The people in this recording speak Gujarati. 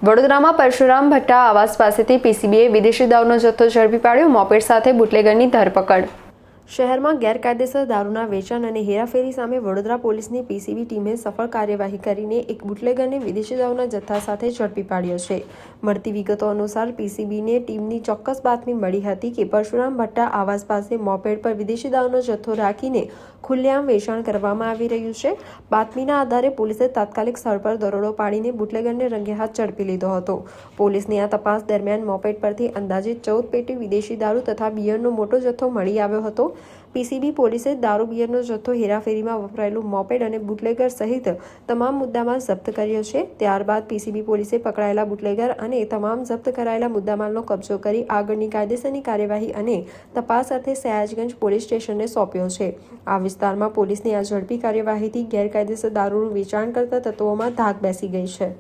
વડોદરામાં પરશુરામ ભટ્ટા આવાસ પાસેથી પીસીબીએ વિદેશી દારૂનો જથ્થો ઝડપી પાડ્યો. મોપેડ સાથે બુટલેગરની ધરપકડ. શહેરમાં ગેરકાયદેસર દારૂના વેચાણ અને હેરાફેરી સામે વડોદરા પોલીસની પીસીબી ટીમે સફળ કાર્યવાહી કરીને એક બુટલેગરને વિદેશી દારૂના જથ્થા સાથે ઝડપી પાડ્યો છે. મળતી વિગતો અનુસાર પીસીબીને ટીમની ચોક્કસ બાતમી મળી હતી કે પરશુરામ ભટ્ટા આવાસ પાસે મોપેડ પર વિદેશી દારૂનો જથ્થો રાખીને ખુલ્લેઆમ વેચાણ કરવામાં આવી રહ્યું છે. બાતમીના આધારે પોલીસે તાત્કાલિક સ્થળ પર દરોડો પાડીને બુટલેગરને રંગે હાથ ઝડપી લીધો હતો. પોલીસની આ તપાસ દરમિયાન મોપેડ પરથી અંદાજે 14 પેટી વિદેશી દારૂ તથા બિયરનો મોટો જથ્થો મળી આવ્યો હતો. પીસીબી પોલીસે દારૂ બિયરનો જથ્થો, હેરાફેરીમાં વપરાયેલું મોપેડ અને બુટલેગર સહિત તમામ મુદ્દામાલ જપ્ત કર્યો છે. ત્યારબાદ પીસીબી પોલીસે પકડાયેલા બુટલેગર અને તમામ જપ્ત કરાયેલા મુદ્દામાલનો કબજો કરી આગળની કાયદેસરની કાર્યવાહી અને તપાસ અર્થે સયાજગંજ પોલીસ સ્ટેશનને સોંપ્યો છે. આ વિસ્તારમાં પોલીસની આ ઝડપી કાર્યવાહીથી ગેરકાયદેસર દારૂનું વેચાણ કરતા તત્વોમાં ધાક બેસી ગઈ છે.